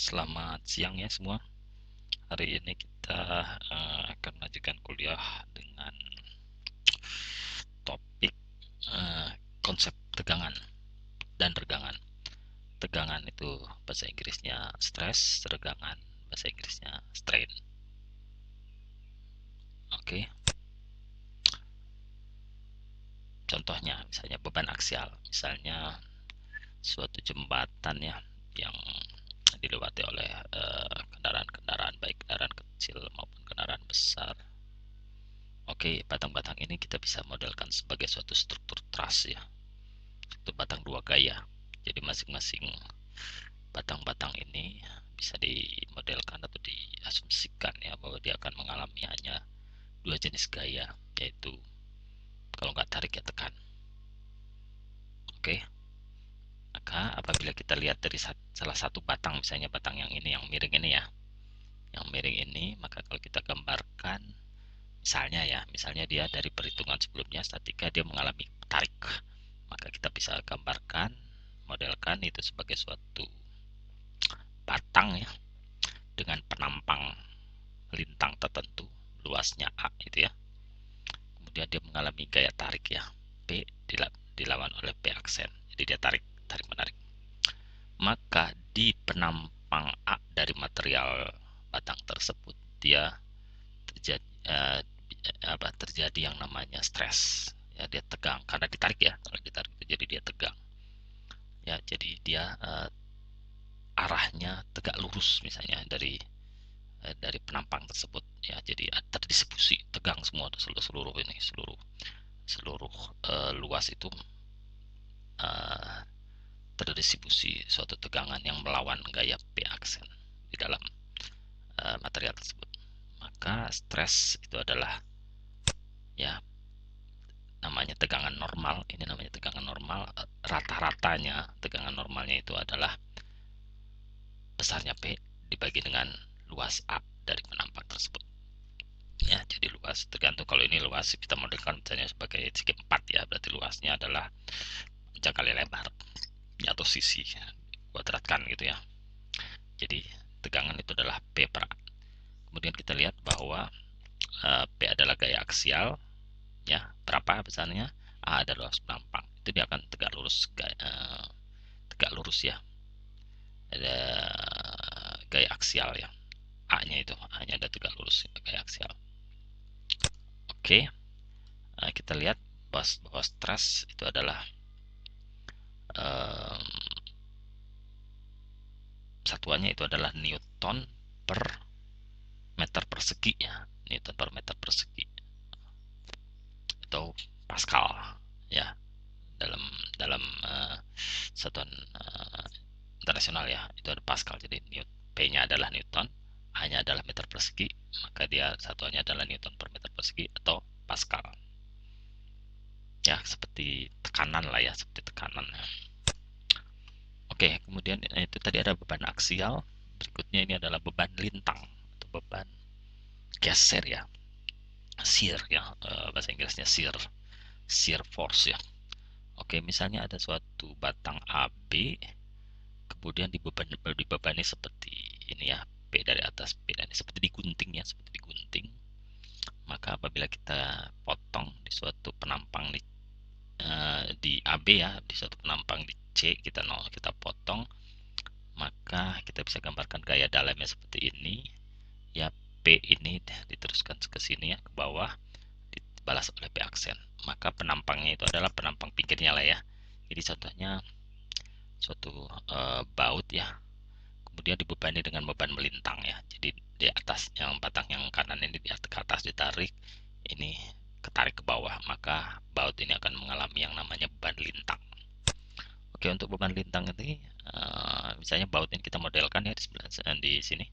Selamat siang ya semua. Hari ini kita akan melanjutkan kuliah dengan topik konsep tegangan dan regangan. Tegangan itu bahasa Inggrisnya stress, regangan bahasa Inggrisnya strain. Oke. Contohnya misalnya beban aksial, misalnya suatu jembatan ya yang dilewati oleh kendaraan-kendaraan baik kendaraan kecil maupun kendaraan besar. Oke, batang-batang ini kita bisa modelkan sebagai suatu struktur truss ya. Itu batang dua gaya. Jadi masing-masing batang-batang ini bisa dimodelkan atau diasumsikan ya bahwa dia akan mengalami hanya dua jenis gaya, yaitu kalau nggak tarik ya tekan. Oke, maka apabila kita lihat dari salah satu batang, misalnya batang yang ini, yang miring ini ya, yang miring ini, maka kalau kita gambarkan, misalnya dia dari perhitungan sebelumnya statika dia mengalami tarik, maka kita bisa gambarkan, modelkan itu sebagai suatu batang ya dengan penampang lintang tertentu luasnya A itu ya. Kemudian dia mengalami gaya tarik ya, P dilawan oleh P aksen. Jadi dia tarik menarik. Maka di penampang A dari material batang tersebut dia terjadi yang namanya stres ya, dia tegang karena ditarik ya, kalau ditarik jadi dia tegang ya, jadi dia arahnya tegak lurus misalnya dari penampang tersebut ya, jadi terdistribusi tegang semua seluruh luas itu uh, terdistribusi suatu tegangan yang melawan gaya P aksen di dalam material tersebut. Maka stres itu adalah ya namanya tegangan normal. Ini namanya tegangan normal. Rata-ratanya tegangan normalnya itu adalah besarnya P dibagi dengan luas A dari penampang tersebut. Ya, jadi luas tergantung, kalau ini luas kita modelkan misalnya sebagai segi 4 ya, berarti luasnya adalah panjang kali lebar ya, atau sisi kuadratkan gitu ya. Jadi tegangan itu adalah P per A. Kemudian kita lihat bahwa P adalah gaya aksial ya, berapa besarnya, A adalah luas penampang, itu dia akan tegak lurus ya, ada gaya aksial ya, A nya ada tegak lurus gaya aksial. Oke, kita lihat bahwa stres itu adalah satuannya itu adalah Newton per meter persegi ya, Newton per meter persegi atau Pascal ya, dalam dalam satuan internasional ya, itu ada Pascal. Jadi P-nya adalah Newton, A-nya adalah meter persegi, maka dia satuannya adalah Newton per meter persegi atau Pascal ya, seperti tekanan lah ya, seperti tekanan. Oke, kemudian itu tadi ada beban aksial. Berikutnya ini adalah beban lintang atau beban geser ya, shear ya, bahasa Inggrisnya shear force ya. Oke, misalnya ada suatu batang AB, kemudian dibebani seperti ini ya, P dari atas, P dari seperti digunting ya, seperti digunting. Maka apabila kita potong di suatu penampang di AB ya, di suatu penampang di C kita potong, maka kita bisa gambarkan gaya dalamnya seperti ini ya. P ini diteruskan ke sini ya, ke bawah, dibalas oleh P aksen, maka penampangnya itu adalah penampang pinggirnya lah ya. Jadi contohnya suatu baut ya, kemudian dibebani dengan beban melintang ya. Jadi di atas yang batang yang kanan ini ke atas ditarik, ini ketarik ke bawah, maka baut ini akan mengalami yang namanya beban lintang. Oke, untuk beban lintang ini misalnya baut ini kita modelkan ya di sini.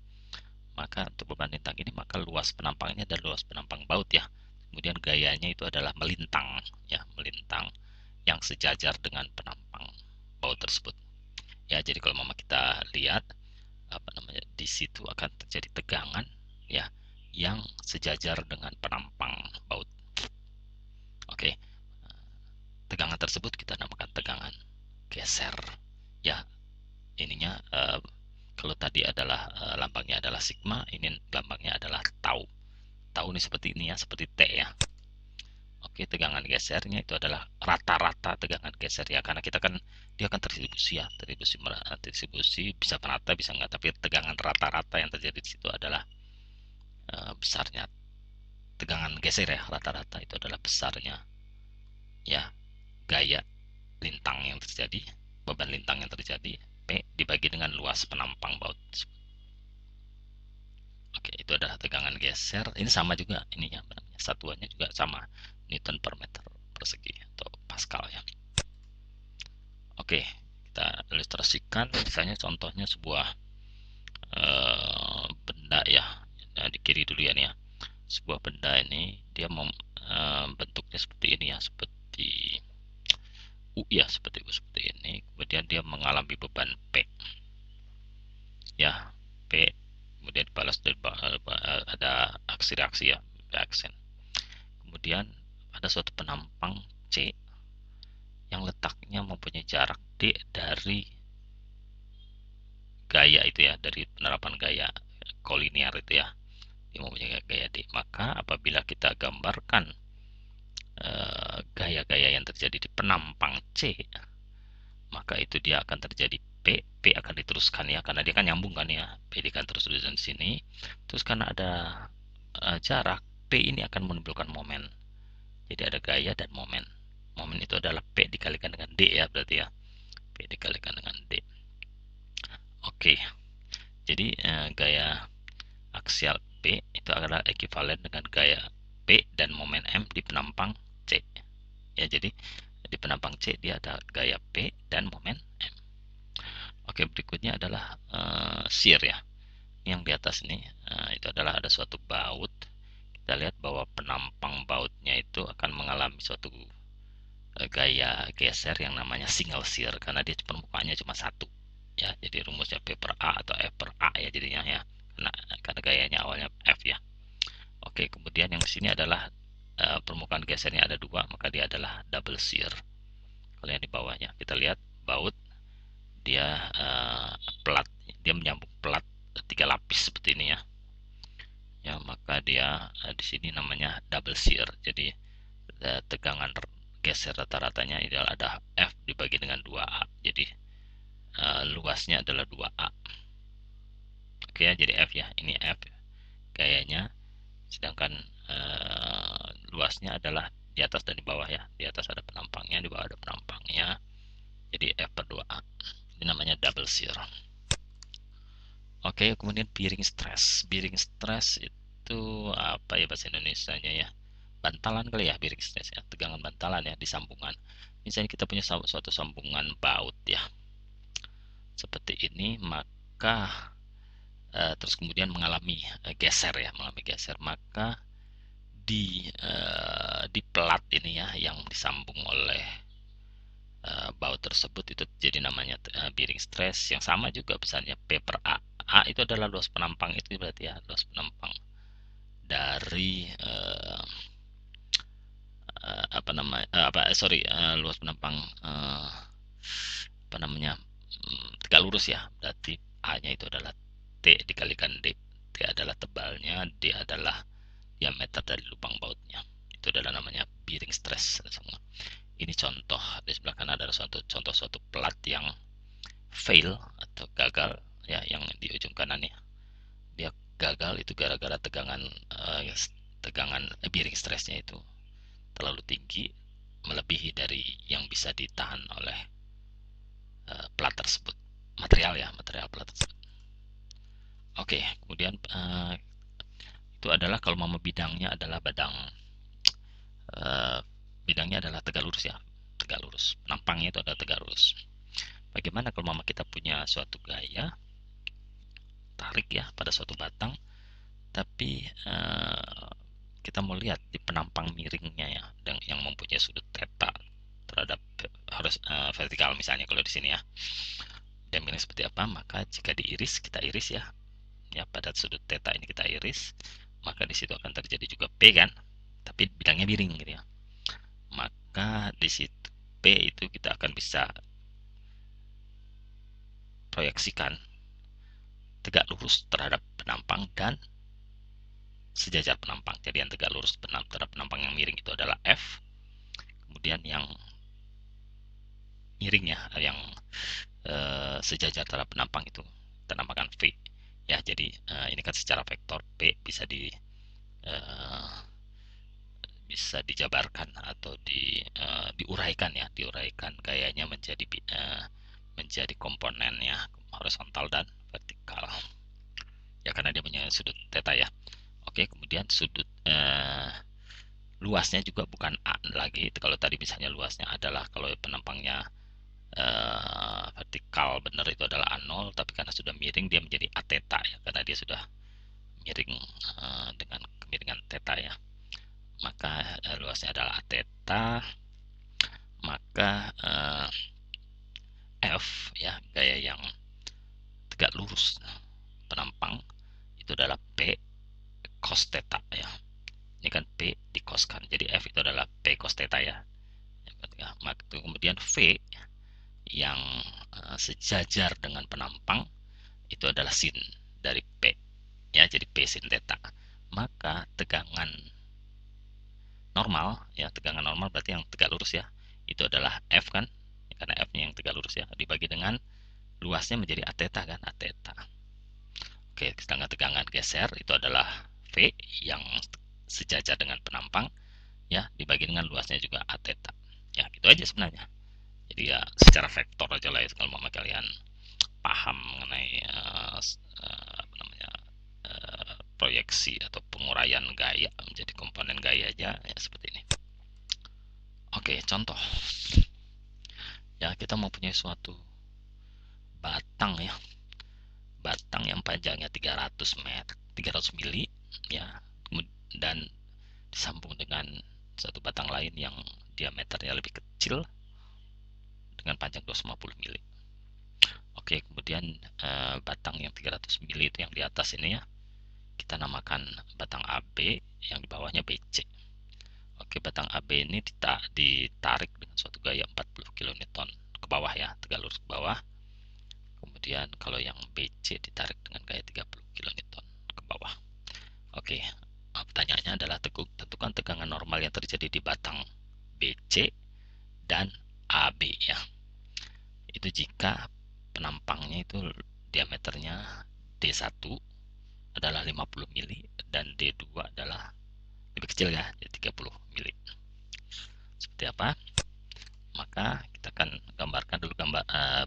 Maka untuk beban lintang ini, maka luas penampangnya adalah luas penampang baut ya. Kemudian gayanya itu adalah melintang ya, melintang yang sejajar dengan penampang baut tersebut. Ya, jadi kalau mama kita lihat di situ akan terjadi tegangan ya yang sejajar dengan penampang baut. Oke, tegangan tersebut kita namakan tegangan geser ya. Ininya kalau tadi adalah lambangnya adalah sigma, ini lambangnya adalah tau. Tau ini seperti ini ya, seperti T ya. Oke, tegangan gesernya itu adalah rata-rata tegangan geser ya, karena kita kan dia akan terdistribusi ya, terdistribusi bisa merata bisa enggak, tapi tegangan rata-rata yang terjadi di situ adalah besarnya tegangan geser ya, rata-rata itu adalah besarnya ya gaya lintang yang terjadi, beban lintang yang terjadi, P dibagi dengan luas penampang baut. Oke, itu adalah tegangan geser. Ini sama juga ininya, satuannya juga sama, Newton per meter persegi atau Pascal ya. Oke, kita ilustrasikan misalnya contohnya sebuah benda ya. Nah, di kiri dulu ya nih ya. Sebuah benda ini dia bentuknya seperti ini ya, seperti U ya, seperti U seperti ini. Kemudian dia mengalami beban P. Ya, P kemudian dibalas dari ada aksi reaksi ya, reaction. Kemudian ada suatu penampang C yang letaknya mempunyai jarak D dari gaya itu ya, dari penerapan gaya kolinier itu ya, dia mempunyai gaya D. Maka apabila kita gambarkan gaya-gaya yang terjadi di penampang C, maka itu dia akan terjadi P akan diteruskan ya, karena dia kan nyambung kan ya, P akan terus di sini, terus karena ada jarak, P ini akan menimbulkan momen. Jadi ada gaya dan momen. Momen itu adalah P dikalikan dengan D ya, berarti ya, P dikalikan dengan D. Oke, jadi gaya aksial P itu adalah ekuivalen dengan gaya P dan momen M di penampang C ya. Jadi di penampang C dia ada gaya P dan momen M. Oke, berikutnya adalah shear ya. Yang di atas ini itu adalah ada suatu baut. Kita lihat bahwa penampang bautnya itu akan mengalami suatu gaya geser yang namanya single shear, karena dia permukaannya cuma satu ya. Jadi rumusnya P per A atau F per A ya jadinya ya, karena gayanya awalnya F ya. Oke, kemudian yang di sini adalah permukaan gesernya ada dua, maka dia adalah double shear. Kalau yang di bawahnya kita lihat baut, dia pelat, dia menyambung pelat 3 lapis seperti ini ya. Ya, maka dia di sini namanya double shear. Jadi tegangan geser rata-ratanya ideal ada F dibagi dengan 2A. Jadi luasnya adalah 2A. Oke ya, jadi F ya, ini F gayanya, sedangkan luasnya adalah di atas dan di bawah ya. Di atas ada penampangnya, di bawah ada penampangnya. Jadi F per 2A. Ini namanya double shear. Oke, kemudian bearing stress. Bearing stress itu apa ya bahasa Indonesianya ya? Bantalan kali ya, bearing stress ya. Tegangan bantalan ya di sambungan. Misalnya kita punya suatu sambungan baut ya. Seperti ini, maka terus kemudian mengalami geser ya, mengalami geser. Maka di pelat ini ya yang disambung oleh baut tersebut itu jadi namanya bearing stress, yang sama juga besarnya P per A. A itu adalah luas penampang, itu berarti ya luas penampang dari luas penampang apa namanya, tegak lurus ya, berarti A nya itu adalah T dikalikan D. T adalah tebalnya, D adalah diameter dari lubang bautnya. Itu adalah namanya bearing stress semua. Ini contoh di sebelah kanan ada contoh suatu pelat yang fail atau gagal ya, yang di ujung kanan ya. Dia gagal itu gara-gara tegangan bearing stressnya itu terlalu tinggi, melebihi dari yang bisa ditahan oleh pelat tersebut, material pelat tersebut. Oke, kemudian itu adalah kalau mama bidangnya adalah bidangnya adalah tegak lurus ya, tegak lurus. Penampangnya itu adalah tegak lurus. Bagaimana kalau mama kita punya suatu gaya tarik ya pada suatu batang, tapi kita mau lihat di penampang miringnya ya, yang mempunyai sudut theta terhadap harus vertikal misalnya kalau di sini ya. Dan miring seperti apa? Maka jika diiris, kita iris ya. Ya, pada sudut theta ini kita iris, maka di situ akan terjadi juga P kan, tapi bidangnya miring gitu ya. Maka di situ P itu kita akan bisa proyeksikan tegak lurus terhadap penampang dan sejajar penampang. Jadi yang tegak lurus terhadap penampang yang miring itu adalah F. Kemudian yang miring ya, yang sejajar terhadap penampang itu kita namakan V. Ya, jadi ini kan secara vektor P bisa dijabarkan atau diuraikan ya, diuraikan gayanya menjadi komponennya horizontal dan vertikal. Ya, karena dia punya sudut theta ya. Oke, kemudian sudut luasnya juga bukan A lagi. Kalau tadi misalnya luasnya adalah kalau penampangnya vertikal benar itu adalah A0, tapi karena sudah miring dia menjadi A theta ya, karena dia sudah miring dengan kemiringan theta ya. Maka luasnya adalah A theta, maka F ya, gaya yang tegak lurus penampang itu adalah P cos theta ya. Ini kan P dikoskan, jadi F itu adalah P cos theta ya. Maka kemudian V yang sejajar dengan penampang itu adalah sin dari P ya, jadi P sin theta. Maka tegangan normal ya, tegangan normal berarti yang tegak lurus ya, itu adalah F kan, karena F nya yang tegak lurus ya, dibagi dengan luasnya menjadi A theta kan, A theta. Oke, sedangkan tegangan geser itu adalah V yang sejajar dengan penampang ya, dibagi dengan luasnya juga A theta. Ya, gitu aja sebenarnya. Jadi ya secara vektor aja lah ya, kalau mau kalian paham mengenai apa namanya, proyeksi atau penguraian gaya menjadi komponen gaya aja ya, seperti ini. Oke, contoh ya, kita mau punya suatu batang ya, batang yang panjangnya 300 mili ya, dan disambung dengan satu batang lain yang diameternya lebih kecil dengan panjang 250 mili. Oke, kemudian batang yang 300 mili itu yang di atas ini ya, kita namakan batang AB, yang di bawahnya BC. Oke, batang AB ini ditarik dengan suatu gaya 40 kN ke bawah ya, tegak lurus ke bawah. Kemudian kalau yang BC ditarik dengan gaya 30 kN ke bawah. Oke, pertanyaannya adalah tentukan tegangan normal yang terjadi di batang BC dan AB ya. Itu jika penampangnya itu diameternya D1 adalah 50 mili dan D2 adalah lebih kecil ya, 30 mili. Seperti apa? Maka kita akan gambarkan dulu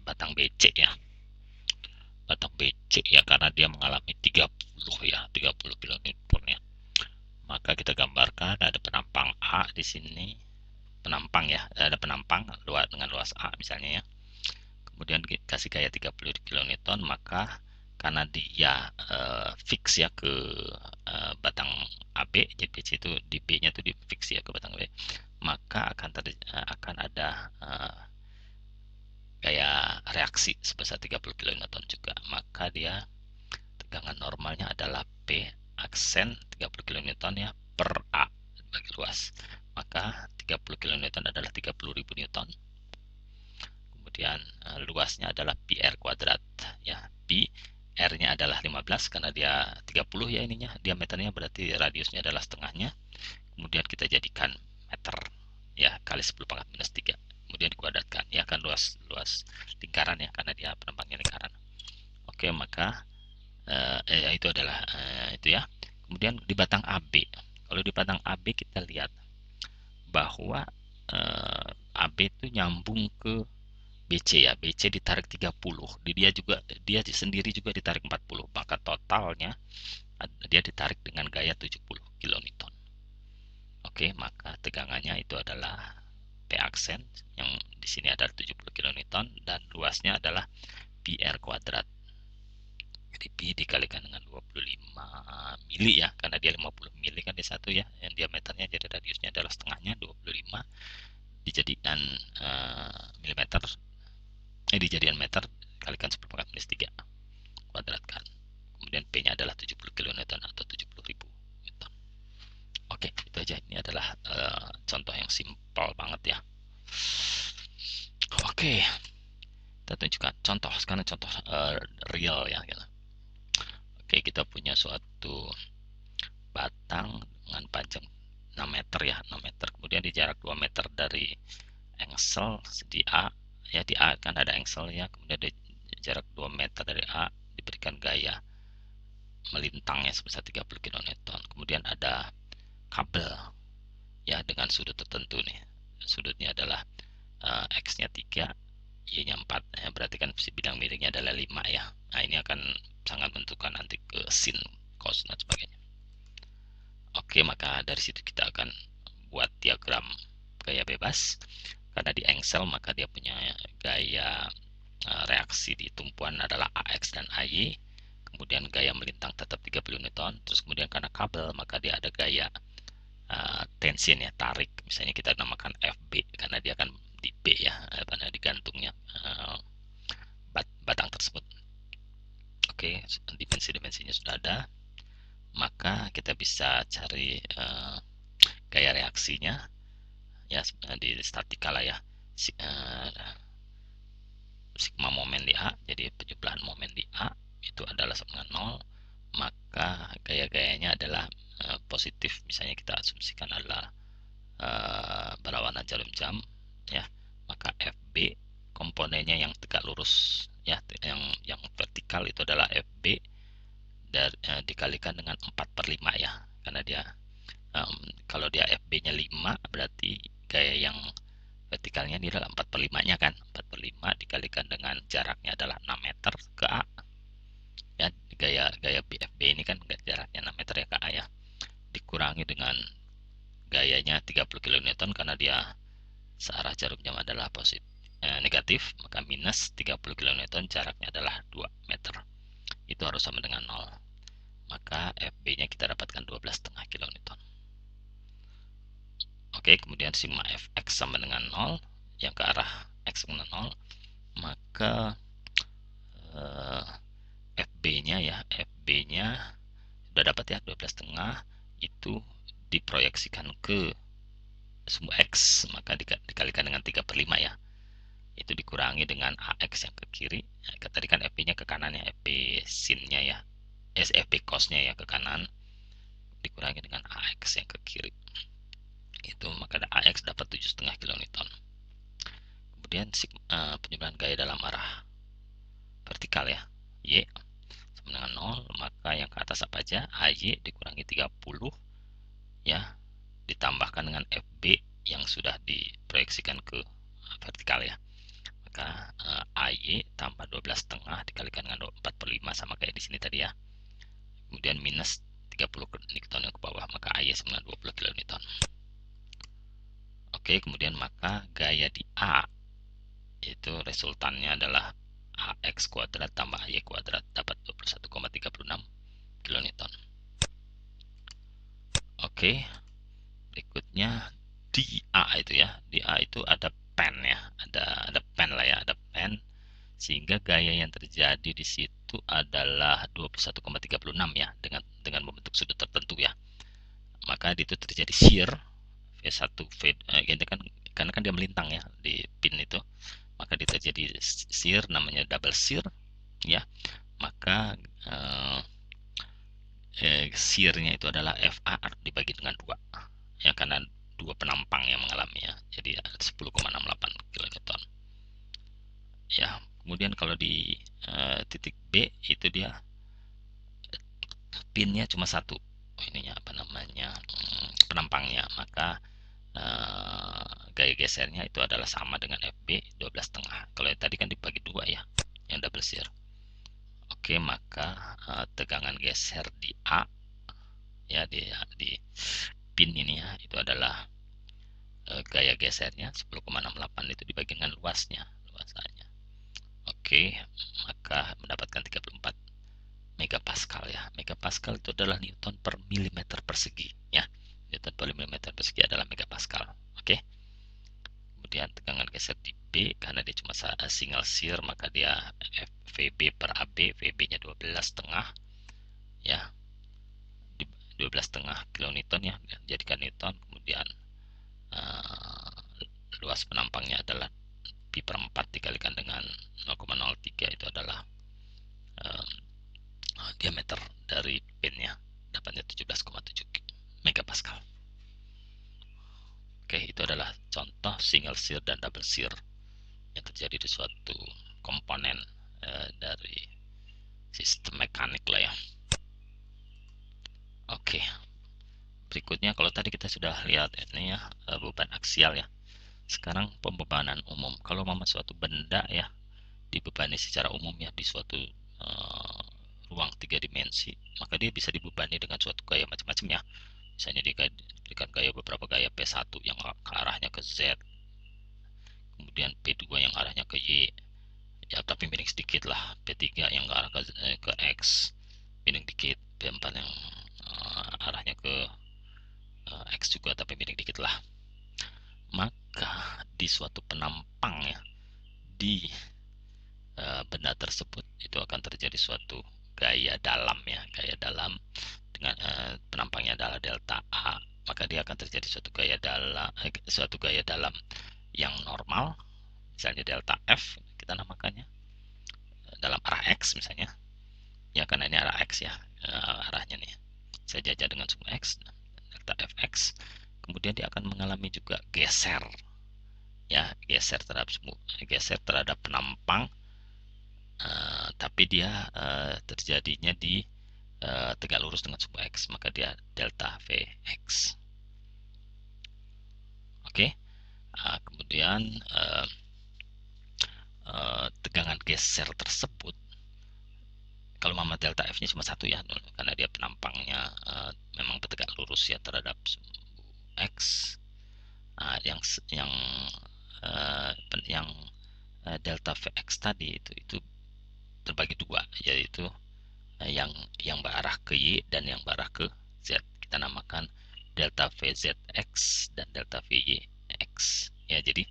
batang BC ya. Batang BC ya, karena dia mengalami 30 ya, 30 kN ya. Maka kita gambarkan ada penampang A di sini. Penampang ya, ada penampang dengan luas A misalnya ya. Kemudian kasih gaya 30 kN, maka karena dia fix ya ke batang AB, jadi BC itu di B-nya itu di fix ya ke batang AB, maka akan ada gaya reaksi sebesar 30 kN juga. Maka dia tegangan normalnya adalah P aksen 30 kN ya per A bagi luas. Maka 30 kN adalah 30.000 Newton. Kemudian luasnya adalah pi r kuadrat ya. Pi R-nya adalah 15 karena dia 30 ya ininya, diameternya berarti radiusnya adalah setengahnya. Kemudian kita jadikan meter ya, kali 10 pangkat minus 3. Kemudian dikuadratkan ya, kan luas lingkaran ya, karena dia penampangnya lingkaran. Oke, maka itu adalah itu ya. Kemudian di batang AB, kalau di batang AB kita lihat bahwa AB itu nyambung ke BC ya, BC ditarik 30, dia sendiri juga ditarik 40, maka totalnya dia ditarik dengan gaya 70 kN. Oke, maka tegangannya itu adalah P aksen yang di sini adalah 70 kN dan luasnya adalah pi r kuadrat. Jadi pi dikalikan dengan 25 mili ya, karena dia 50 mili kan di satu ya, yang diameternya jadi radiusnya adalah setengahnya 25 dijadikan milimeter, dijadikan meter kalikan 10 pangkat minus 3 kuadratkan. Kemudian P-nya adalah 70 kN atau 70.000 Newton. Oke, itu aja. Ini adalah contoh yang simpel banget ya. Oke, kita tunjukkan contoh sekarang, contoh real ya. kita punya suatu batang dengan panjang 6 meter ya, 6 meter. Kemudian di jarak 2 meter dari engsel di A, ya di A kan ada engsel ya, kemudian di jarak 2 meter dari A diberikan gaya melintangnya sebesar 30 kN. Kemudian ada kabel ya dengan sudut tertentu nih. Sudutnya adalah X-nya 3, Y-nya 4. Ya, berarti kan bidang miringnya adalah 5 ya. Nah, ini akan sangat menentukan nanti ke sin, cos, dan sebagainya. Oke, maka dari situ kita akan buat diagram gaya bebas. Karena di engsel maka dia punya gaya reaksi di tumpuan adalah AX dan AY. Kemudian gaya melintang tetap 30 Newton. Terus kemudian karena kabel maka dia ada gaya tension ya, tarik. Misalnya kita namakan FB karena dia akan di B ya, pada digantungnya batang tersebut. Oke, dimensi-dimensinya sudah ada. Maka kita bisa cari gaya reaksinya ya di statika lah ya. Sigma momen di A, jadi penjumlahan momen di A itu adalah sama dengan 0, maka gaya-gayanya adalah positif. Misalnya kita asumsikan adalah berlawanan jarum jam ya, maka FB komponennya yang tegak lurus ya, yang vertikal itu adalah FB dikalikan dengan 4/5 ya, karena dia kalau dia FB nya 5 berarti gaya yang vertikalnya ini adalah 4/5 nya kan, 4/5 dikalikan dengan jaraknya adalah 6 meter ke A ya, gaya BFB ini kan jaraknya 6 meter ya ke A ya, dikurangi dengan gayanya 30 kN karena dia searah jarum jam adalah negatif, maka minus 30 kN jaraknya adalah 2 meter, itu harus sama dengan 0, maka FB nya kita dapatkan 12,5 kN. Oke, kemudian sigma Fx sama dengan 0 yang ke arah X sama 0, maka FB-nya ya, FB-nya sudah dapat ya 12,5, itu diproyeksikan ke sumbu X, maka dikalikan dengan 3/5 ya, itu dikurangi dengan AX yang ke kiri ya, tadi kan FB-nya ke kanan ya, FB sin-nya ya, FB cos-nya ya ke kanan, dikurangi dengan AX yang ke kiri, itu maka AX dapat 7,5 kN. Kemudian penjumlahan gaya dalam arah vertikal ya, Y sama dengan 0, maka yang ke atas apa aja, AY dikurangi 30 ya, ditambahkan dengan FB yang sudah diproyeksikan ke vertikal ya, maka AY tambah 12,5 dikalikan dengan 4/5 sama kayak di sini tadi ya, kemudian minus 30 Newton yang ke bawah, maka AY sama dengan 20 kN. Oke, kemudian maka gaya di A itu resultannya adalah AX kuadrat tambah AY kuadrat dapat 21,36 kN. Oke, berikutnya di A itu ya, di A itu ada pen ya, ada pen lah ya, ada pen, sehingga gaya yang terjadi di situ adalah 21,36 ya, dengan membentuk sudut tertentu ya, maka itu terjadi shear V1 ini kan karena kan dia melintang ya di pin itu, maka dia terjadi shear namanya double shear ya, maka shear-nya itu adalah FA dibagi dengan 2 ya, karena 2 penampang yang mengalaminya, jadi 10,68 kN ya. Kemudian kalau di titik B itu dia pinnya cuma satu, ininya apa namanya, penampangnya, maka gaya gesernya itu adalah sama dengan FB 12,5. Kalau tadi kan dibagi 2 ya, yang double shear. Oke, maka tegangan geser di A ya, di pin ini ya, itu adalah gaya gesernya 10,68 itu dibagi dengan luasannya. Oke, maka mendapatkan 34 megapascal ya. Megapascal itu adalah Newton per milimeter persegi ya. Newton per milimeter persegi adalah megapascal. Oke. Kemudian tegangan geser di B karena dia cuma single shear, maka dia VB per AB, VB-nya 12,5 ya. 12,5 kilonewton ya, jadikan Newton. Kemudian luas penampangnya adalah pi per 4 dikalikan dengan 0,03, itu adalah diameter dari pinnya, dapatnya 17,7 megapascal. Oke, itu adalah contoh single shear dan double shear yang terjadi di suatu komponen dari sistem mekanik lah ya. Oke, berikutnya kalau tadi kita sudah lihat ini ya, beban aksial ya. Sekarang pembebanan umum. Kalau suatu benda ya dibebani secara umum ya di suatu ruang 3 dimensi, maka dia bisa dibebani dengan suatu gaya macam-macam ya. Misalnya diberikan gaya beberapa gaya P1 yang ke arahnya ke Z, kemudian P2 yang arahnya ke Y, ya tapi miring sedikit lah, P3 yang ke arah ke X, miring dikit, P4 yang arahnya ke X juga tapi miring dikit lah. Maka di suatu penampang ya di benda tersebut itu akan terjadi suatu gaya dalam ya, gaya dalam dengan penampangnya adalah delta A, maka dia akan terjadi suatu gaya dalam yang normal, misalnya delta F kita namakannya, dalam arah X misalnya ya, karena ini arah X ya, arahnya nih saya jajah dengan sumbu X, delta Fx, kemudian dia akan mengalami juga geser ya, geser terhadap penampang, tapi dia terjadinya di tegak lurus dengan sumbu X, maka dia delta Vx. Oke, kemudian tegangan geser tersebut, kalau delta F nya cuma satu ya, karena dia penampangnya memang bertegak lurus ya terhadap sumbu X. Yang delta Vx tadi itu terbagi dua, yaitu yang berarah ke Y dan yang berarah ke Z. Kita namakan delta Vzx dan delta Vyx ya. Jadi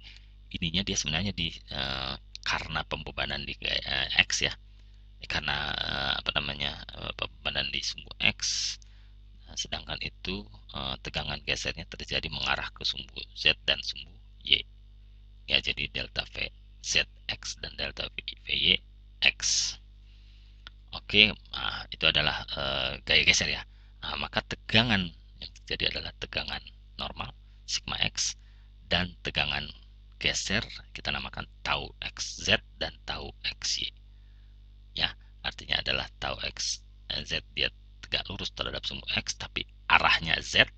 ininya dia sebenarnya karena pembebanan di X ya, karena pembebanan di sumbu X, sedangkan itu tegangan gesernya terjadi mengarah ke sumbu Z dan sumbu Y ya, jadi delta Vzx dan delta Vyx. Oke, itu adalah gaya geser ya. Maka tegangan yang terjadi adalah tegangan normal sigma X, dan tegangan geser kita namakan tau xz dan tau xy ya. Artinya adalah tau xz dia tegak lurus terhadap sumbu X tapi arahnya Z.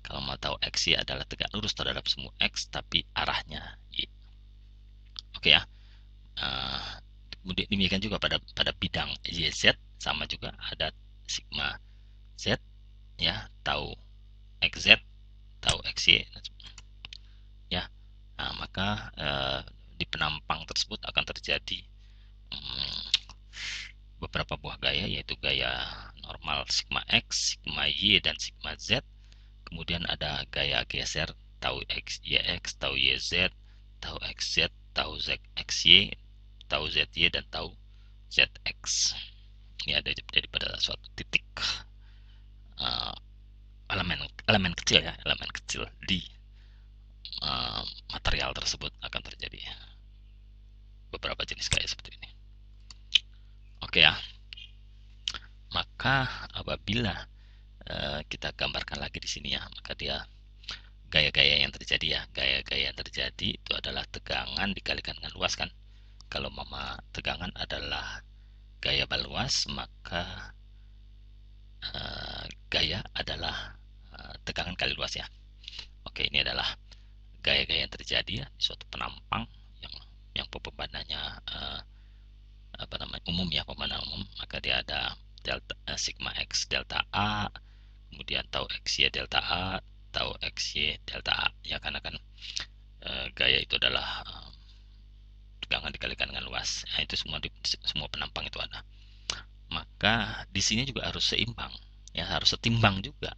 Kalau mau tahu xy adalah tegak lurus terhadap sumbu X tapi arahnya Y. Oke ya. Kemudian demikian juga pada bidang YZ, sama juga ada sigma Z ya, tau xz, tau xy ya. Maka di penampang tersebut akan terjadi beberapa buah gaya, yaitu gaya normal sigma X, sigma Y, dan sigma Z. Kemudian ada gaya geser tau XYX, tau YZ, tau XZ, tau ZXY, tau ZY, dan tau ZX. Ini ada jadi pada suatu titik elemen kecil ya, elemen kecil di material tersebut akan terjadi beberapa jenis gaya seperti ini. Oke ya. Maka apabila kita gambarkan lagi di sini ya, maka dia gaya-gaya yang terjadi ya, gaya-gaya yang terjadi itu adalah tegangan dikalikan dengan luas kan. Kalau tegangan adalah gaya baluas, maka gaya adalah tegangan kali luas ya. Oke, ini adalah gaya-gaya yang terjadi ya di suatu penampang yang pembebanannya umum ya, pembebanan umum. Maka dia ada delta sigma X delta A, kemudian tau xy delta A, tau xy delta A ya, karena kan gaya itu adalah tegangan dikalikan dengan luas. Nah, itu semua penampang itu ada. Maka di sini juga harus seimbang ya, harus setimbang juga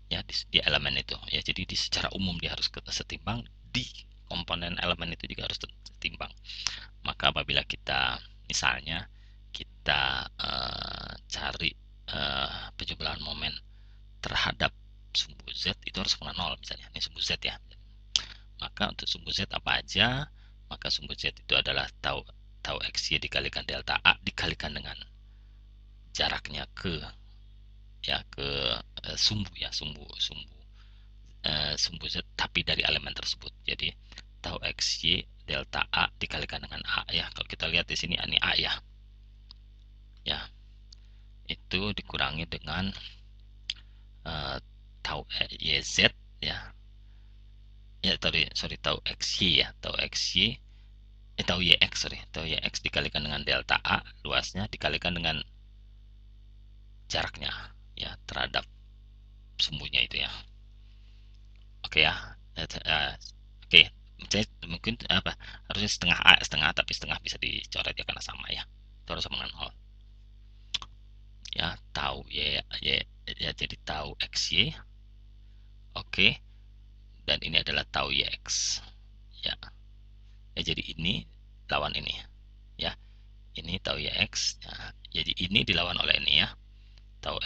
ya di elemen itu ya. Jadi secara umum dia harus setimbang, di komponen elemen itu juga harus setimbang. Maka apabila kita misalnya kita cari penjumlahan momen terhadap sumbu Z, itu harus sama 0 misalnya. Ini sumbu Z ya. Maka untuk sumbu Z apa aja? Maka sumbu Z itu adalah tau xy dikalikan delta A dikalikan dengan Z jaraknya ke sumbu ya, sumbu Z tapi dari elemen tersebut. Jadi tau XY delta A dikalikan dengan A ya. Kalau kita lihat di sini ini A ya. Ya. Itu dikurangi dengan tau YZ ya. Ya, sorry tau XY ya, tau XY tau YX, tau YX dikalikan dengan delta A luasnya dikalikan dengan jaraknya ya terhadap sumbunya itu ya. Oke ya. Oke, saya mungkin harusnya setengah tapi setengah bisa dicoret ya karena sama ya. Itu harus sama dengan 0. Ya, tau ya jadi tau XY. Oke. Dan ini adalah tau YX. Ya. Ya jadi ini lawan ini. Ya. Ini tau YX. Nah, jadi ini dilawan oleh ini ya. Tau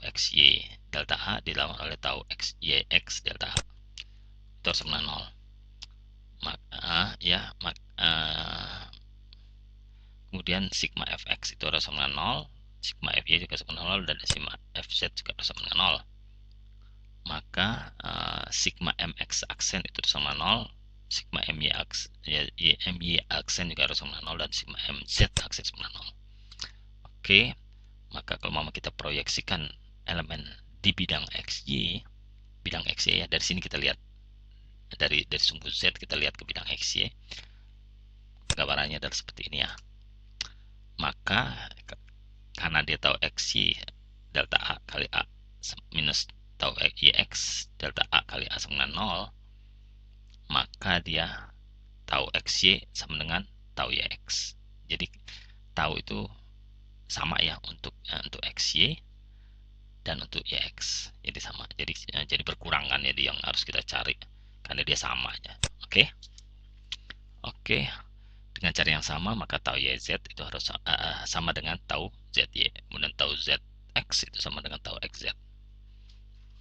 XY delta A dilawan oleh tau YX delta A. Itu harus sama dengan 0. Kemudian sigma fx itu harus sama dengan 0, sigma fy juga sama dengan 0, dan sigma fz juga harus sama dengan 0. Maka sigma mx aksen itu sama 0, sigma my aksen juga harus sama dengan 0, dan sigma mz aksen sama dengan 0. Oke, maka kalau mau kita proyeksikan elemen di bidang xy ya, dari sini kita lihat dari sumbu z kita lihat ke bidang xy, gambarannya adalah seperti ini ya. Maka karena dia tahu xy delta A kali A minus tahu YX delta A kali A sama dengan 0, maka dia tahu XY sama dengan tahu YX. Jadi tahu itu sama ya untuk XY dan untuk YX. Jadi sama. Jadi berkurang kan, jadi yang harus kita cari karena dia sama ya. Oke. Oke. Dengan cara yang sama maka tahu YZ itu harus sama dengan tahu ZY. Kemudian tahu ZX itu sama dengan tahu XZ.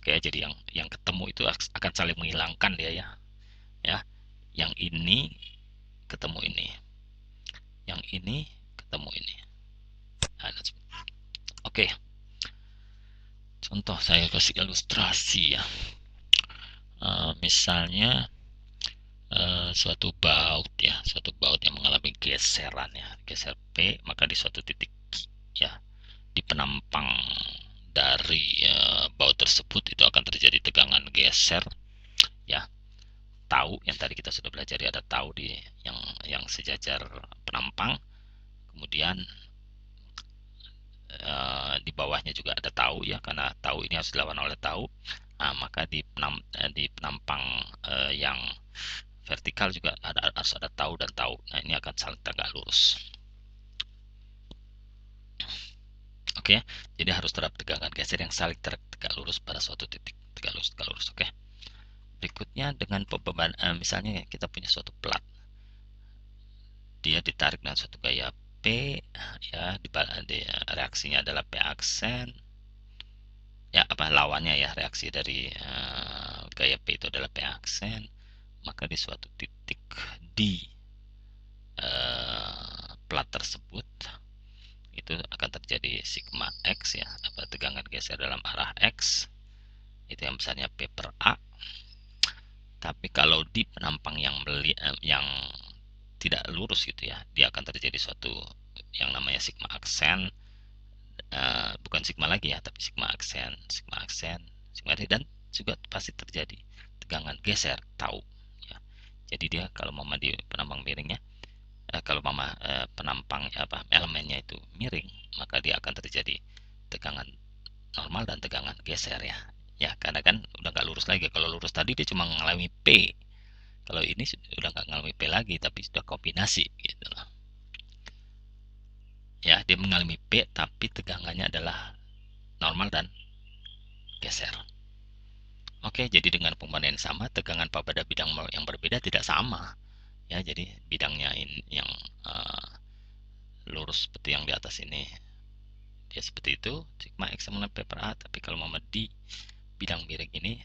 Oke, jadi yang ketemu itu akan saling menghilangkan dia ya. Ya. Yang ini ketemu ini. Yang ini ketemu ini. Nah, oke. Contoh saya kasih ilustrasi ya. Misalnya suatu baut yang mengalami geseran ya, geser P, maka di suatu titik ya di penampang dari baut tersebut itu akan terjadi tegangan geser ya. Tau yang tadi kita sudah belajar ya, ada tau di yang sejajar penampang, kemudian di bawahnya juga ada tau ya, karena tau ini harus dilawan oleh tau. Nah, maka di penampang yang vertikal juga harus ada tau dan tau. Nah, ini akan saling tegak lurus. Oke, jadi harus terdapat tegangan geser yang saling tegak lurus pada suatu titik. Tegak lurus. Oke. Berikutnya dengan beban, misalnya kita punya suatu plat. Dia ditarik dengan suatu gaya P, ya, reaksinya adalah P aksen. Ya, lawannya ya, reaksi dari gaya P itu adalah P aksen. Maka di suatu titik di plat tersebut itu akan terjadi sigma X ya, tegangan geser dalam arah X, itu yang besarnya P per A. Tapi kalau di penampang yang tidak lurus gitu ya, dia akan terjadi suatu yang namanya sigma aksen, bukan sigma lagi ya, tapi sigma aksen, dan juga pasti terjadi tegangan geser tau ya. Jadi dia kalau mama di penampang miringnya, kalau mama penampang elemennya itu miring, maka dia akan terjadi tegangan normal dan tegangan geser ya. Ya, karena kan udah nggak lurus lagi. Kalau lurus tadi dia cuma mengalami P. Kalau ini sudah nggak mengalami P lagi, tapi sudah kombinasi gitu loh. Ya, dia mengalami P, tapi tegangannya adalah normal dan geser. Oke, jadi dengan pemandangan yang sama, tegangan pada bidang yang berbeda tidak sama. Ya, jadi bidangnya ini yang lurus seperti yang di atas ini, dia seperti itu, sigma X sama P per A. Tapi kalau mama di bidang miring ini,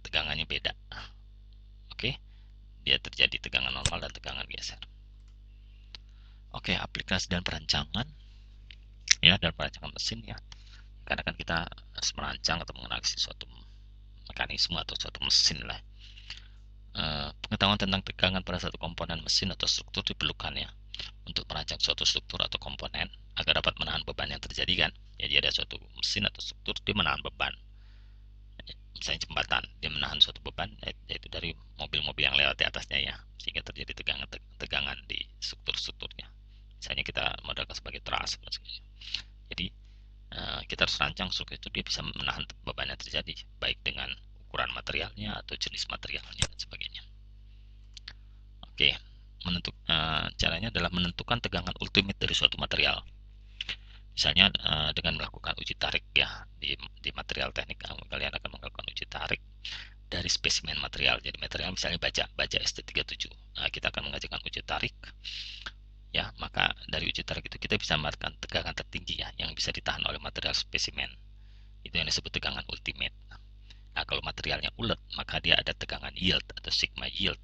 tegangannya beda. Oke, dia terjadi tegangan normal dan tegangan geser. Oke, aplikasi dan perancangan ya dalam perancangan mesin ya, karena kan kita merancang atau menganalisis suatu mekanisme atau suatu mesin lah. Pengetahuan tentang tegangan pada satu komponen mesin atau struktur diperlukan ya untuk merancang suatu struktur atau komponen agar dapat menahan beban yang terjadi kan. Jadi ada suatu mesin atau struktur dia menahan beban, misalnya jembatan dia menahan suatu beban yaitu dari mobil-mobil yang lewat di atasnya ya, sehingga terjadi tegangan di strukturnya. Misalnya kita modalkan sebagai truss. Jadi kita harus rancang struktur itu dia bisa menahan beban yang terjadi baik dengan ukuran materialnya atau jenis materialnya dan sebagainya. Oke, caranya adalah menentukan tegangan ultimate dari suatu material. Misalnya dengan melakukan uji tarik ya di material teknik, kalian akan melakukan uji tarik dari spesimen material. Jadi material misalnya baja ST37. Nah, kita akan mengajukan uji tarik ya, maka dari uji tarik itu kita bisa mendapatkan tegangan tertinggi ya yang bisa ditahan oleh material spesimen. Itu yang disebut tegangan ultimate. Nah, kalau materialnya ulet, maka dia ada tegangan yield atau sigma yield.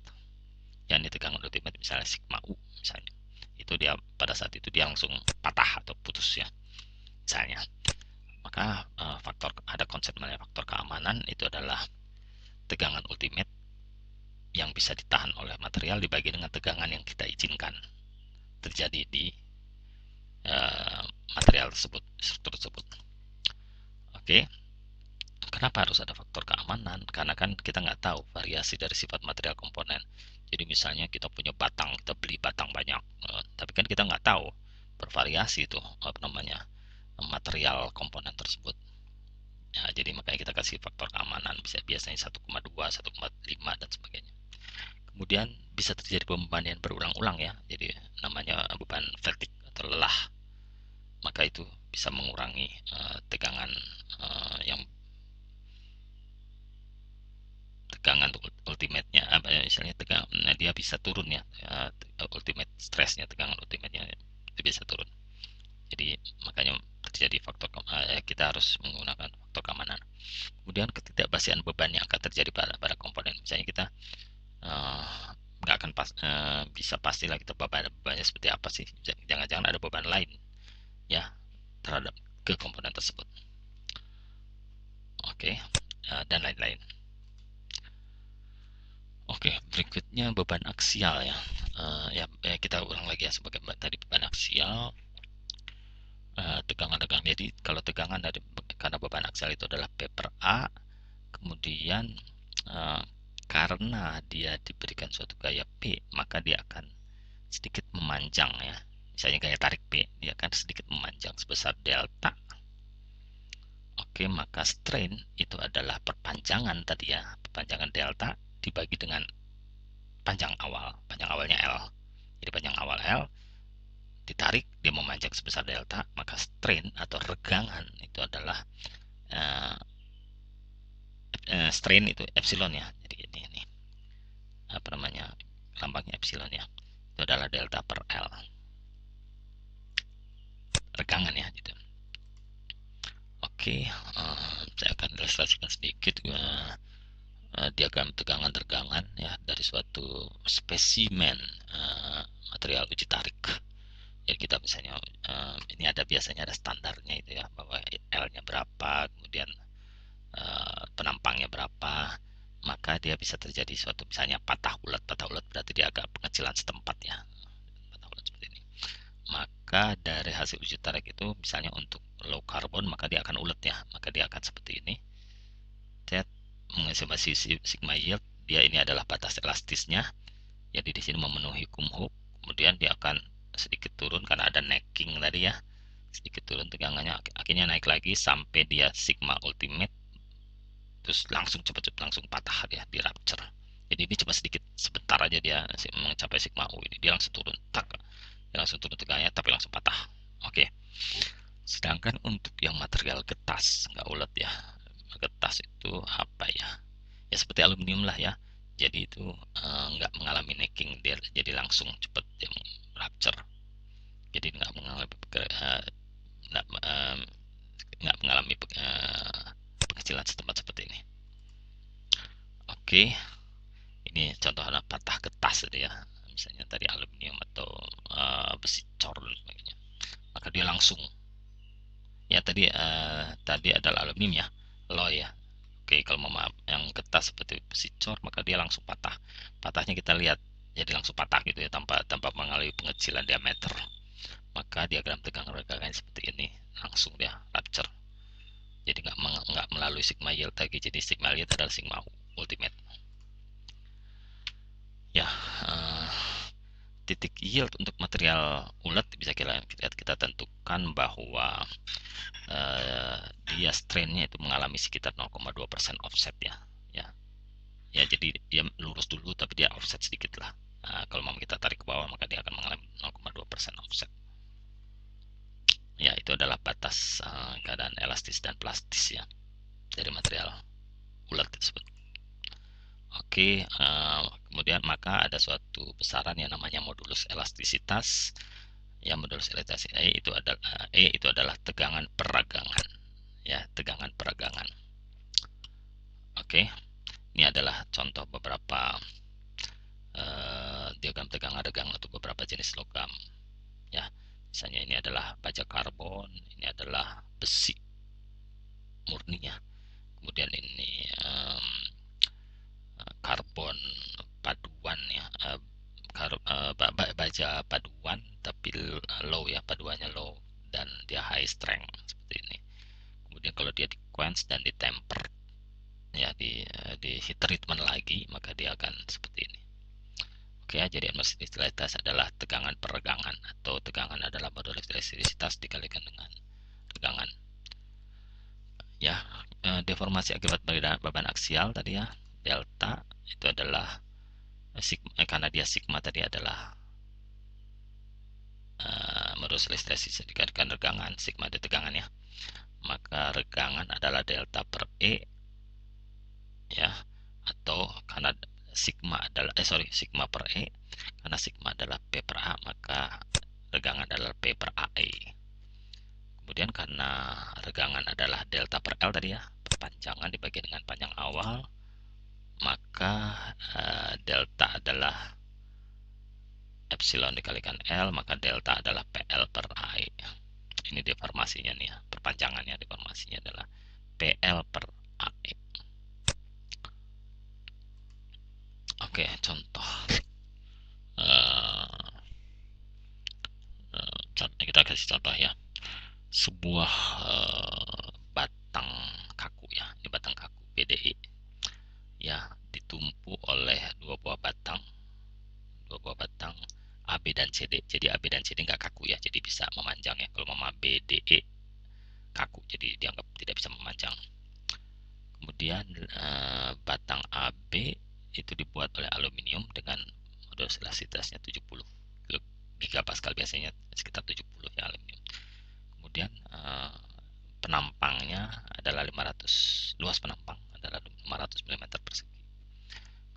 Yang tegangan ultimate misalnya sigma U misalnya. Itu dia pada saat itu dia langsung patah atau putus ya. Misalnya. Maka ada konsep namanya faktor keamanan, itu adalah tegangan ultimate yang bisa ditahan oleh material dibagi dengan tegangan yang kita izinkan terjadi di material tersebut, struktur tersebut. Oke. Kenapa harus ada faktor keamanan? Karena kan kita nggak tahu variasi dari sifat material komponen. Jadi misalnya kita punya batang, kita beli batang banyak, tapi kan kita nggak tahu bervariasi itu material komponen tersebut. Ya, jadi makanya kita kasih faktor keamanan biasanya 1,2, 1,5 dan sebagainya. Kemudian bisa terjadi pembandingan berulang-ulang ya. Jadi namanya beban fatigue atau lelah. Maka itu bisa mengurangi tegangan yang tegangan ultimate-nya, misalnya dia bisa turun ya, ultimate stress-nya, tegangan ultimate-nya itu bisa turun. Jadi makanya terjadi kita harus menggunakan faktor keamanan. Kemudian ketidakpastian beban yang akan terjadi pada komponen. Misalnya kita nggak akan bisa pastilah kita bebannya seperti apa sih. Jangan-jangan ada beban lain ya terhadap ke komponen tersebut. Oke, dan lain-lain. Oke, berikutnya beban aksial ya. Kita ulang lagi ya sebagai tadi beban aksial, tegangan. Jadi kalau tegangan karena beban aksial itu adalah P per A, kemudian karena dia diberikan suatu gaya P, maka dia akan sedikit memanjang ya. Misalnya gaya tarik P, dia akan sedikit memanjang sebesar delta. Oke, maka strain itu adalah perpanjangan tadi ya, perpanjangan delta dibagi dengan panjang awalnya L. Jadi panjang awal L ditarik, dia memanjang sebesar delta, maka strain atau regangan itu adalah strain itu epsilon ya. Jadi ini apa namanya, lambangnya epsilon ya. Itu adalah delta per L. Regangan ya gitu. Oke, saya akan ilustrasikan sedikit diagram tegangan-tegangan ya dari suatu spesimen material uji tarik. Jadi kita misalnya ini biasanya ada standarnya itu ya, bahwa L-nya berapa, kemudian penampangnya berapa, maka dia bisa terjadi suatu misalnya patah ulat berarti dia agak pengecilan setempat ya, patah ulat seperti ini. Maka dari hasil uji tarik itu misalnya untuk low carbon maka dia akan ulet ya, maka dia akan seperti ini. Saya mengestimasi sigma yield, dia ini adalah batas elastisnya. Jadi di sini memenuhi Kumho, kemudian dia akan sedikit turun karena ada necking tadi ya, sedikit turun tegangannya, akhirnya naik lagi sampai dia sigma ultimate, terus langsung cepat-cepat langsung patah ya, di rupture. Jadi ini cuma sedikit sebentar aja dia mencapai sigma U ini, dia langsung turun, dia langsung turun tegangannya tapi langsung patah. Oke. Sedangkan untuk yang material getas nggak ulet ya, getas itu apa ya? Ya seperti aluminium lah ya. Jadi itu nggak mengalami necking, dia jadi langsung cepat dia rupture. Jadi nggak mengalami nggak mengalami pengecilan setempat seperti ini. Oke, ini contohnya patah getas ya. Misalnya tadi aluminium atau besi cor dan sebagainya. Maka dia langsung Ya tadi adalah aluminium ya, alloy ya. Oke, kalau maaf yang getah seperti besi cor maka dia langsung patah. Patahnya kita lihat jadi langsung patah gitu ya, tanpa mengalami pengecilan diameter. Maka diagram tegangan regangan seperti ini, langsung dia rupture. Jadi nggak melalui sigma yield lagi. Jadi sigma yield adalah sigma ultimate. Ya, titik yield untuk material ulet bisa kita tentukan bahwa dia strainnya itu mengalami sekitar 0,2% offset ya. Ya, jadi dia lurus dulu tapi dia offset sedikit lah. Kalau mau kita tarik ke bawah maka dia akan mengalami 0,2% offset. Ya, itu adalah batas keadaan elastis dan plastis ya dari material ulet tersebut. Oke, kemudian maka ada suatu besaran yang namanya modulus elastisitas. Ya, modulus elastisitas E itu adalah tegangan peragangan. Ya, tegangan peragangan. Oke, ini adalah contoh beberapa diagram tegangan regang untuk beberapa jenis logam. Ya, misalnya ini adalah baja karbon, ini adalah besi murni ya. Kemudian ini karbon paduan ya, baja paduan tapi low ya, paduannya low dan dia high strength seperti ini. Kemudian kalau dia di quench dan di temper ya, di heat treatment lagi maka dia akan seperti ini. Oke ya, jadi elastisitas adalah tegangan peregangan atau tegangan adalah modulus elastisitas dikalikan dengan tegangan. Ya, deformasi akibat beban aksial tadi ya, delta itu adalah karena dia sigma tadi adalah modulus elastisitas dikalikan regangan, sigma itu tegangan ya, maka regangan adalah delta per E ya, atau karena sigma per E, karena sigma adalah P per A maka regangan adalah P per AE. Kemudian karena regangan adalah delta per L tadi ya, perpanjangan dibagi dengan panjang awal, maka delta adalah epsilon dikalikan L, maka delta adalah PL per AE. Ini deformasinya nih ya, perpanjangannya deformasinya adalah PL per AE. Oke, contoh. Kita kasih contoh ya. Sebuah batang kaku ya, ini batang kaku PDE ya, ditumpu oleh dua buah batang AB dan CD. Jadi AB dan CD nggak kaku ya, jadi bisa memanjang ya. Kalau mama BDE kaku, jadi dianggap tidak bisa memanjang. Kemudian batang AB itu dibuat oleh aluminium dengan modulus elastisitasnya 70 gigapascal, biasanya sekitar 70 ya aluminium. Kemudian penampangnya adalah 500, luas penampang adalah 500 mm persegi.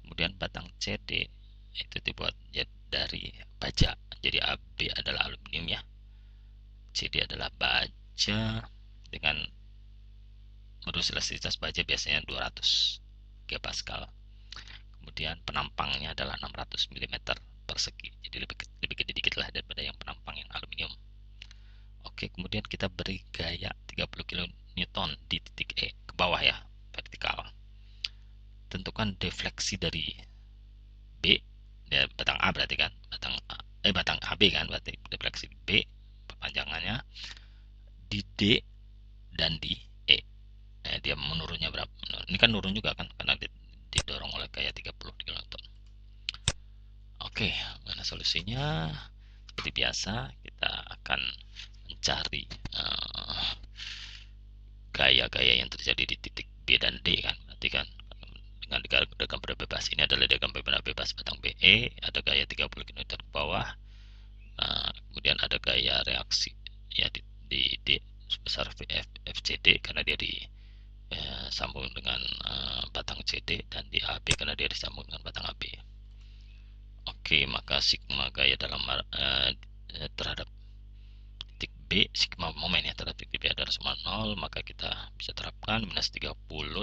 Kemudian batang CD itu dibuat dari baja, jadi AB adalah aluminium ya, CD adalah baja dengan modulus elastisitas baja biasanya 200 gigapascal. Kemudian penampangnya adalah 600 mm persegi, jadi lebih gede dikit lah daripada yang penampang yang aluminium. Oke, kemudian kita beri gaya 30 kN di titik E ke bawah ya, vertikal. Tentukan defleksi dari B, ya, batang A berarti kan, batang AB kan, berarti defleksi B perpanjangannya di D dan di E. Dia menurunnya berapa? Ini kan nurun juga kan karena didorong oleh gaya 30 kN. Oke, mana solusinya? Seperti biasa kita akan mencari gaya-gaya yang terjadi di titik B dan D kan, berarti kan dengan diagram bebas ini adalah diagram bebas batang BE, ada gaya 30 kN ke bawah. Kemudian ada gaya reaksi ya di D sebesar FCD karena dia disambung dengan batang CD, dan di AB karena dia disambung dengan batang AB. Oke, maka sigma gaya dalam terhadap titik B, sigma momen ya terhadap titik B adalah sama 0, maka kita bisa terapkan minus 30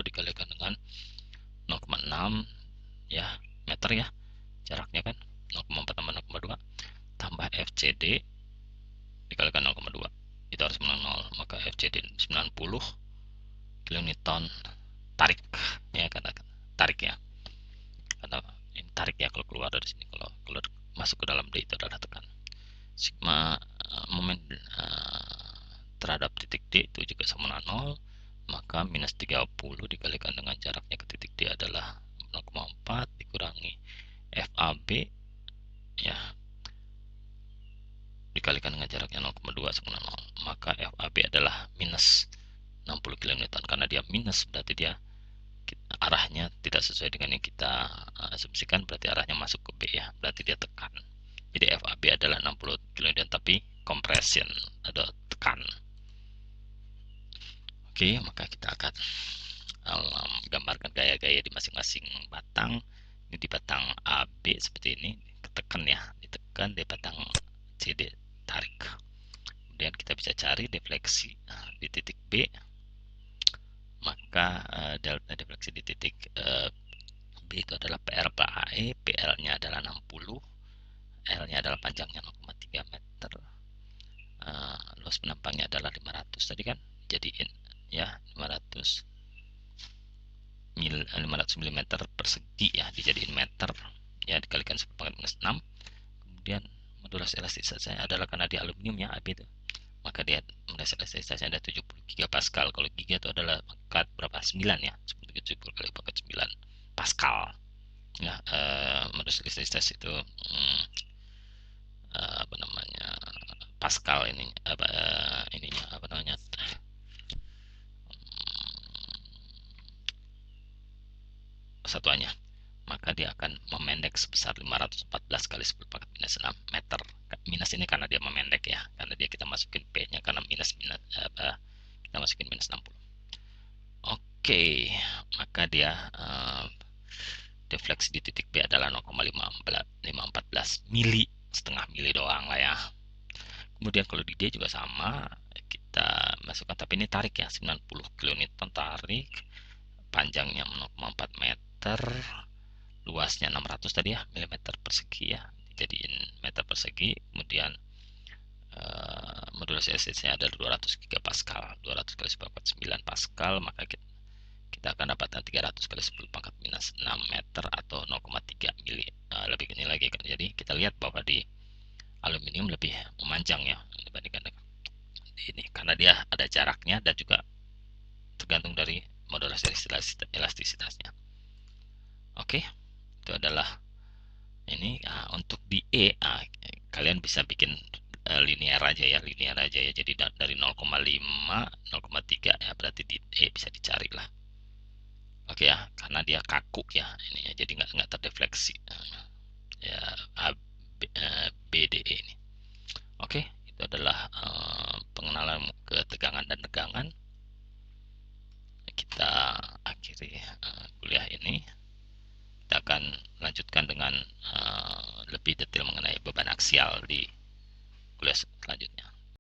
dikalikan dengan 0,6 ya meter ya, jaraknya kan 0,4 tambah 0,2 tambah FCD dikalikan 0,2. itu harus menang 0, maka FCD 90 kilonewton tarik ya, karena tarik ya, karena ini tarik ya kalau keluar dari sini. Kalau masuk ke dalam D itu adalah tekan. Sigma momen terhadap titik D itu juga sama dengan 0, maka minus 30 dikalikan dengan jaraknya ke titik D adalah 0,4 dikurangi FAB ya, dikalikan dengan jaraknya 0,2 sama dengan 0, maka FAB adalah minus 60 kN. Karena dia minus berarti dia arahnya tidak sesuai dengan yang kita asumsikan, berarti arahnya masuk ke B ya, berarti dia tekan. Jadi FAB adalah 60 kN tapi compression atau tekan. Oke, maka kita akan gambarkan gaya-gaya di masing-masing batang. Ini di batang AB seperti ini, ditekan ya, ditekan di batang CD, tarik. Kemudian kita bisa cari defleksi di titik B, maka delta defleksi di titik B itu adalah PR per AE, PL-nya adalah 60, L-nya adalah panjangnya 0,3 meter, luas penampangnya adalah 500 tadi kan, jadiin ya 500 mm persegi ya, dijadiin meter ya, dikalikan 10⁻⁻6. Kemudian modulus elastisasinya adalah karena di aluminium ya AB itu, maka dia modulus elastisasinya ada 70 gigapascal. Kalau giga itu adalah pangkat berapa, 9 ya, 70 kali pangkat 9 pascal ya. Modulus elastisasi itu apa namanya, pascal ini ininya apa namanya, satuannya, maka dia akan memendek sebesar 514 kali 10⁻⁻6 meter. Minus ini karena dia memendek ya, karena dia kita masukin P nya karena minus kita masukin minus 60. Oke, maka dia defleksi di titik B adalah 0,514 mili, setengah mili doang lah ya. Kemudian kalau di D juga sama, kita masukkan, tapi ini tarik ya, 90 kN tarik, panjangnya 0,4 meter, luasnya 600 tadi ya, milimeter persegi ya, dijadiin meter persegi. Kemudian modulus elastisasinya ada 200 gigapascal, 200 kali 10⁻⁹ pascal, maka kita akan dapatkan 300 kali 10⁻⁻6 meter atau 0,3 mili. Lebih ini lagi kan, jadi kita lihat bahwa di aluminium lebih memanjang ya dibandingkan dengan ini, karena dia ada jaraknya dan juga tergantung dari modulus elastisitasnya. Oke, itu adalah ini. Untuk di E kalian bisa bikin linear aja ya, jadi dari 0,5 0,3 ya, berarti di E bisa dicari lah. Oke ya, karena dia kaku ya ini ya, jadi nggak terdefleksi ya, BDE ini. Oke, itu adalah pengenalan ketegangan dan tegangan. Kita akhiri kuliah ini. Kita akan lanjutkan dengan lebih detail mengenai beban aksial di kuliah selanjutnya.